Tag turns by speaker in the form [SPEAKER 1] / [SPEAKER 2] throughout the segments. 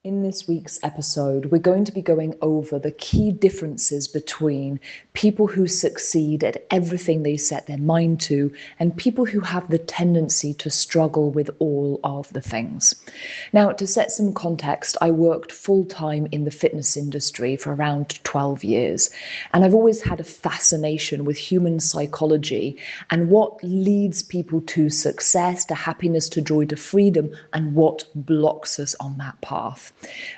[SPEAKER 1] In this week's episode, we're going to be going over the key differences between people who succeed at everything they set their mind to and people who have the tendency to struggle with all of the things. Now, to set some context, I worked full-time in the fitness industry for around 12 years, and I've always had a fascination with human psychology and what leads people to success, to happiness, to joy, to freedom, and what blocks us on that path.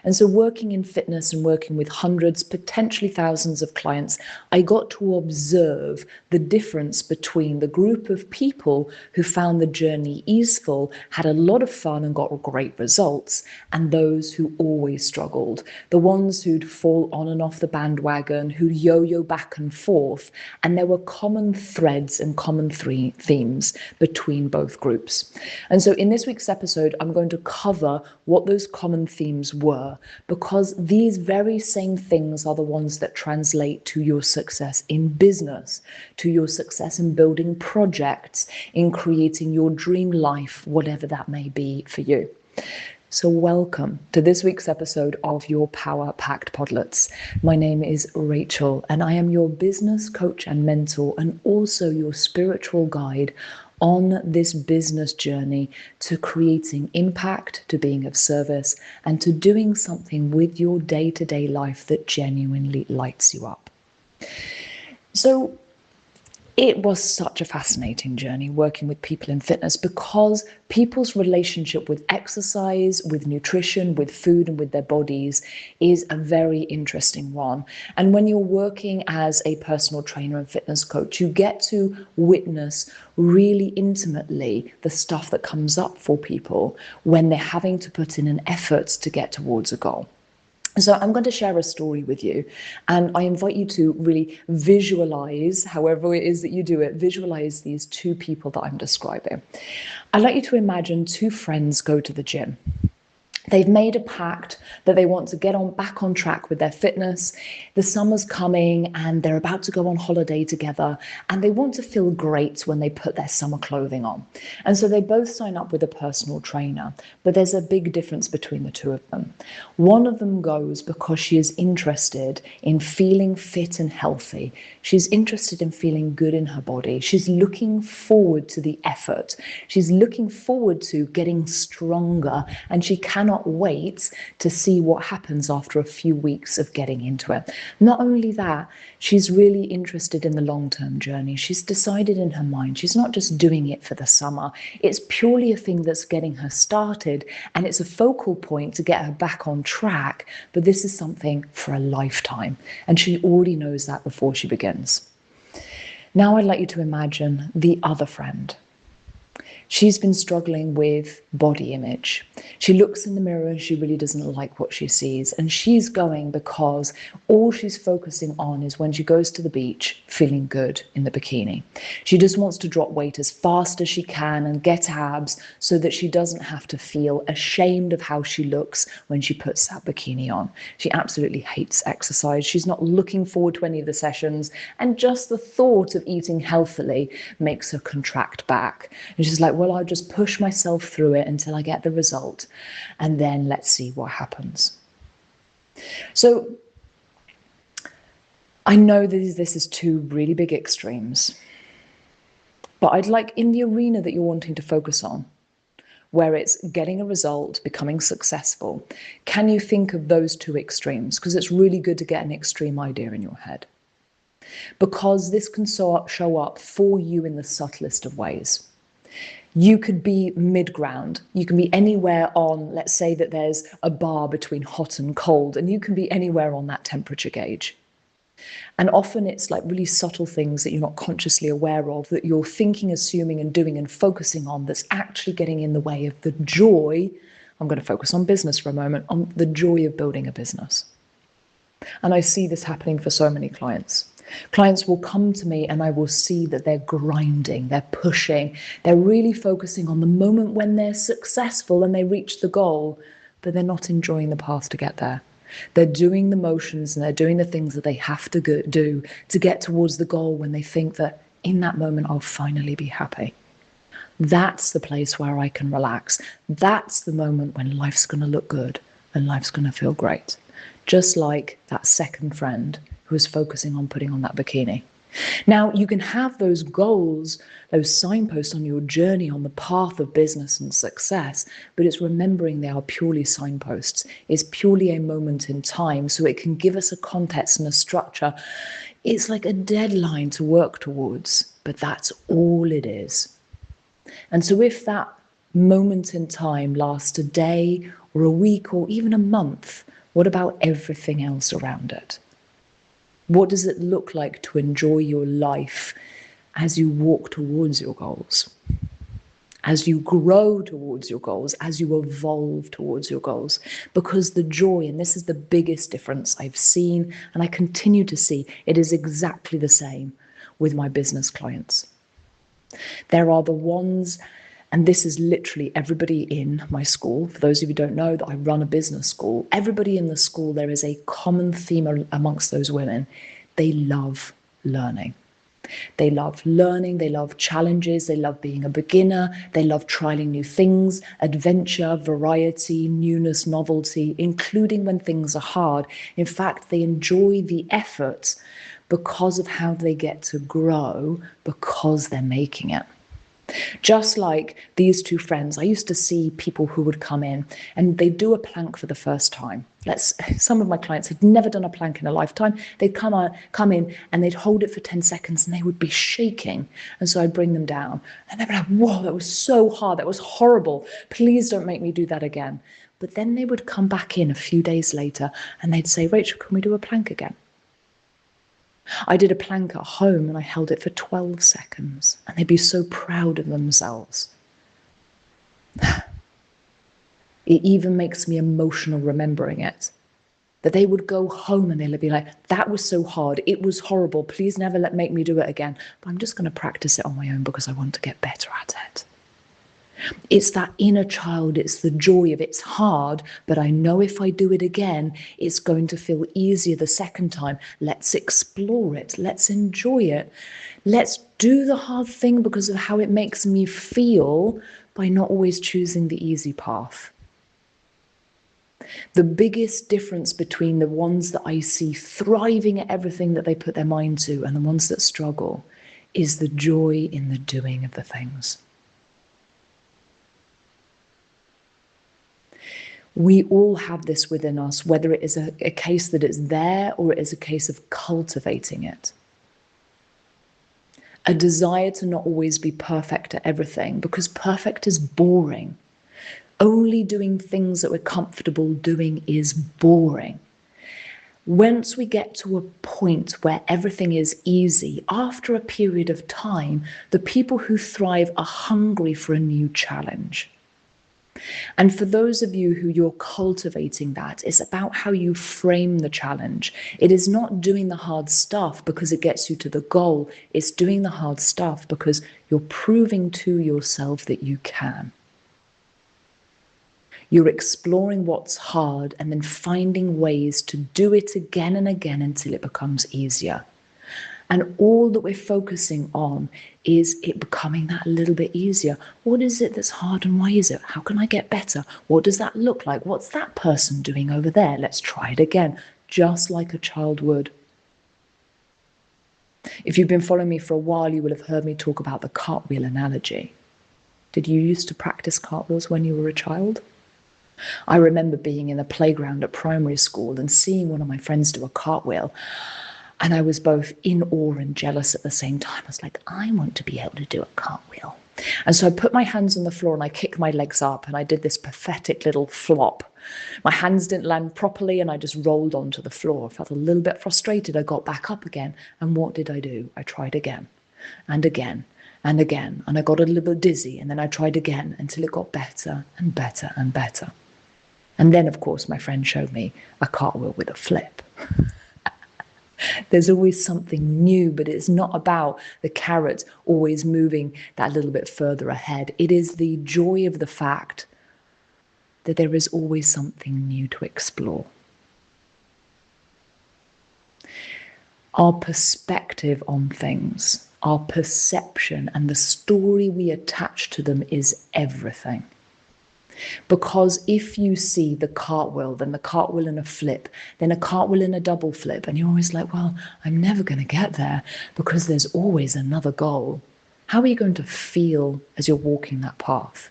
[SPEAKER 1] And so working in fitness and working with hundreds, potentially thousands of clients, I got to observe the difference between the group of people who found the journey easeful, had a lot of fun and got great results, and those who always struggled, the ones who'd fall on and off the bandwagon, who'd yo-yo back and forth, and there were common threads and common themes between both groups. And so in this week's episode, I'm going to cover what those common themes were, because these very same things are the ones that translate to your success in business, to your success in building projects, in creating your dream life, whatever that may be for you. So welcome to this week's episode of Your Power Packed Podlets. My name is Rachel, and I am your business coach and mentor, and also your spiritual guide on this business journey to creating impact, to being of service, and to doing something with your day-to-day life that genuinely lights you up. So it was such a fascinating journey working with people in fitness, because people's relationship with exercise, with nutrition, with food, and with their bodies is a very interesting one. And when you're working as a personal trainer and fitness coach, you get to witness really intimately the stuff that comes up for people when they're having to put in an effort to get towards a goal. So I'm going to share a story with you, and I invite you to really visualize, however it is that you do it, visualize these two people that I'm describing. I'd like you to imagine two friends go to the gym. They've made a pact that they want to get back on track with their fitness. The summer's coming and they're about to go on holiday together, and they want to feel great when they put their summer clothing on. And so they both sign up with a personal trainer, but there's a big difference between the two of them. One of them goes because she is interested in feeling fit and healthy. She's interested in feeling good in her body. She's looking forward to the effort. She's looking forward to getting stronger, and she cannot wait to see what happens after a few weeks of getting into it. Not only that, she's really interested in the long-term journey. She's decided in her mind she's not just doing it for the summer. It's purely a thing that's getting her started, and it's a focal point to get her back on track, but this is something for a lifetime, and she already knows that before she begins. Now I'd like you to imagine the other friend. She's been struggling with body image. She looks in the mirror and she really doesn't like what she sees. And she's going because all she's focusing on is when she goes to the beach, feeling good in the bikini. She just wants to drop weight as fast as she can and get abs so that she doesn't have to feel ashamed of how she looks when she puts that bikini on. She absolutely hates exercise. She's not looking forward to any of the sessions. And just the thought of eating healthily makes her contract back. And she's like, well, I'll just push myself through it until I get the result, and then let's see what happens. So I know that this is two really big extremes, but I'd like, in the arena that you're wanting to focus on, where it's getting a result, becoming successful, can you think of those two extremes? Because it's really good to get an extreme idea in your head, because this can show up for you in the subtlest of ways. You could be mid-ground. You can be anywhere on, let's say that there's a bar between hot and cold, and you can be anywhere on that temperature gauge. And often it's like really subtle things that you're not consciously aware of, that you're thinking, assuming, and doing and focusing on, that's actually getting in the way of the joy. I'm going to focus on business for a moment, on the joy of building a business. And I see this happening for so many clients. Clients will come to me and I will see that they're grinding, they're pushing, they're really focusing on the moment when they're successful and they reach the goal, but they're not enjoying the path to get there. They're doing the motions and they're doing the things that they have to do to get towards the goal, when they think that in that moment I'll finally be happy. That's the place where I can relax. That's the moment when life's going to look good. and life's going to feel great. Just like that second friend who was focusing on putting on that bikini. Now, you can have those goals, those signposts on your journey on the path of business and success, but it's remembering they are purely signposts. It's purely a moment in time, so it can give us a context and a structure. It's like a deadline to work towards, but that's all it is. And so if that moment in time lasts a day or a week or even a month, what about everything else around it? What does it look like to enjoy your life as you walk towards your goals, as you grow towards your goals, as you evolve towards your goals? Because the joy, and this is the biggest difference I've seen and I continue to see, it is exactly the same with my business clients. There are the ones, and this is literally everybody in my school. For those of you who don't know that I run a business school, everybody in the school, there is a common theme amongst those women. They love learning. They love learning, they love challenges, they love being a beginner, they love trialing new things, adventure, variety, newness, novelty, including when things are hard. In fact, they enjoy the effort because of how they get to grow, because they're making it. Just like these two friends, I used to see people who would come in and they'd do a plank for the first time. Some of my clients had never done a plank in a lifetime. They'd come in and they'd hold it for 10 seconds and they would be shaking. And so I'd bring them down and they'd be like, whoa, that was so hard. That was horrible. Please don't make me do that again. But then they would come back in a few days later and they'd say, Rachel, can we do a plank again? I did a plank at home and I held it for 12 seconds and they'd be so proud of themselves. It even makes me emotional remembering it. That they would go home and they'd be like, that was so hard. It was horrible. Please never make me do it again. But I'm just going to practice it on my own because I want to get better at it. It's that inner child, it's the joy of it's hard, but I know if I do it again, it's going to feel easier the second time. Let's explore it. Let's enjoy it. Let's do the hard thing because of how it makes me feel by not always choosing the easy path. The biggest difference between the ones that I see thriving at everything that they put their mind to and the ones that struggle is the joy in the doing of the things. We all have this within us, whether it is a case that it's there or it is a case of cultivating it. A desire to not always be perfect at everything, because perfect is boring. Only doing things that we're comfortable doing is boring. Once we get to a point where everything is easy, after a period of time, the people who thrive are hungry for a new challenge. And for those of you who you're cultivating that, it's about how you frame the challenge. It is not doing the hard stuff because it gets you to the goal. It's doing the hard stuff because you're proving to yourself that you can. You're exploring what's hard and then finding ways to do it again and again until it becomes easier. And all that we're focusing on is it becoming that little bit easier. What is it that's hard and why is it? How can I get better? What does that look like? What's that person doing over there? Let's try it again, just like a child would. If you've been following me for a while, you will have heard me talk about the cartwheel analogy. Did you used to practice cartwheels when you were a child? I remember being in a playground at primary school and seeing one of my friends do a cartwheel. And I was both in awe and jealous at the same time. I was like, I want to be able to do a cartwheel. And so I put my hands on the floor and I kicked my legs up and I did this pathetic little flop. My hands didn't land properly and I just rolled onto the floor. I felt a little bit frustrated. I got back up again. And what did I do? I tried again and again and again. And I got a little bit dizzy and then I tried again until it got better and better and better. And then, of course, my friend showed me a cartwheel with a flip. There's always something new, but it's not about the carrot always moving that little bit further ahead. It is the joy of the fact that there is always something new to explore. Our perspective on things, our perception and the story we attach to them is everything. Because if you see the cartwheel, then the cartwheel in a flip, then a cartwheel in a double flip, and you're always like, well, I'm never going to get there because there's always another goal. How are you going to feel as you're walking that path?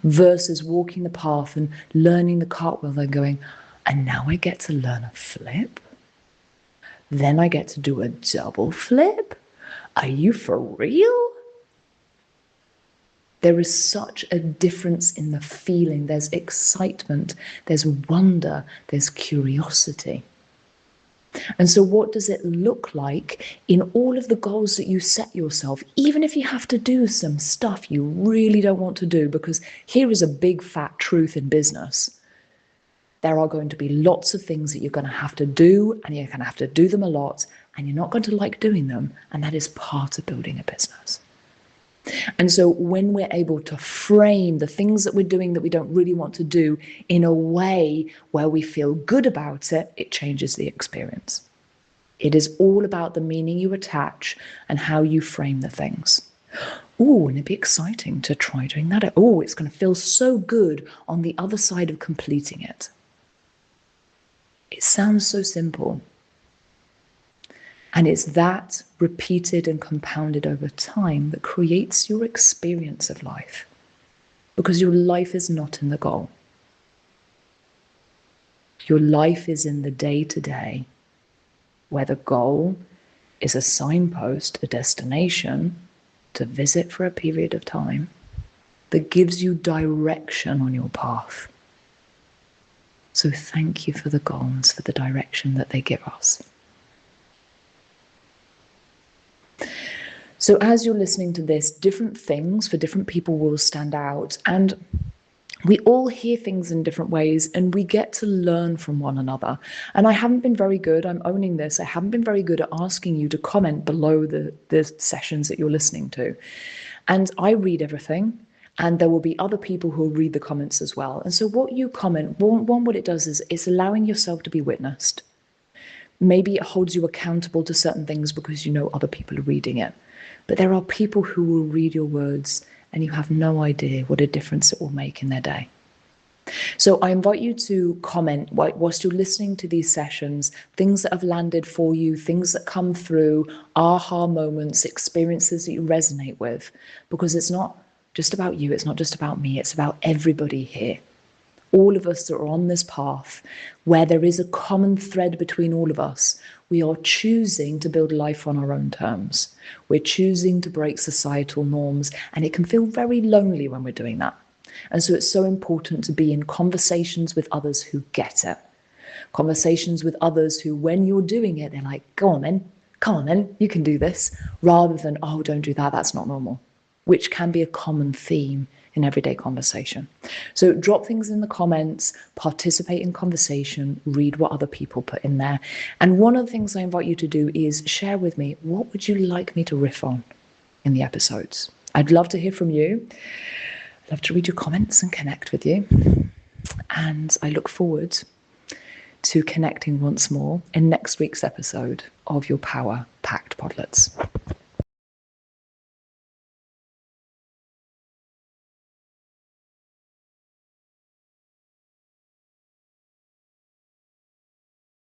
[SPEAKER 1] Versus walking the path and learning the cartwheel and going, and now I get to learn a flip? Then I get to do a double flip? Are you for real? There is such a difference in the feeling. There's excitement, there's wonder, there's curiosity. And so what does it look like in all of the goals that you set yourself, even if you have to do some stuff you really don't want to do? Because here is a big fat truth in business. There are going to be lots of things that you're going to have to do, and you're going to have to do them a lot, and you're not going to like doing them. And that is part of building a business. And so when we're able to frame the things that we're doing that we don't really want to do in a way where we feel good about it, it changes the experience. It is all about the meaning you attach and how you frame the things. Oh, and it'd be exciting to try doing that. Oh, it's going to feel so good on the other side of completing it. It sounds so simple. And it's that repeated and compounded over time that creates your experience of life. Because your life is not in the goal. Your life is in the day-to-day, where the goal is a signpost, a destination to visit for a period of time that gives you direction on your path. So thank you for the goals, for the direction that they give us. So as you're listening to this, different things for different people will stand out, and we all hear things in different ways, and we get to learn from one another. And I haven't been very good, I'm owning this, I haven't been very good at asking you to comment below the sessions that you're listening to. And I read everything, and there will be other people who will read the comments as well. And so what you comment, one what it does is it's allowing yourself to be witnessed. Maybe it holds you accountable to certain things because you know other people are reading it. But there are people who will read your words and you have no idea what a difference it will make in their day. So I invite you to comment whilst you're listening to these sessions, things that have landed for you, things that come through, aha moments, experiences that you resonate with, because it's not just about you, it's not just about me, it's about everybody here. All of us that are on this path, where there is a common thread between all of us, we are choosing to build life on our own terms. We're choosing to break societal norms, and it can feel very lonely when we're doing that. And so it's so important to be in conversations with others who get it. Conversations with others who, when you're doing it, they're like, go on then, you can do this, rather than, oh, don't do that, that's not normal, which can be a common theme in everyday conversation. So drop things in the comments, participate in conversation, read what other people put in there. And one of the things I invite you to do is share with me, what would you like me to riff on in the episodes? I'd love to hear from you. I'd love to read your comments and connect with you. And I look forward to connecting once more in next week's episode of Your Power Packed Podlets.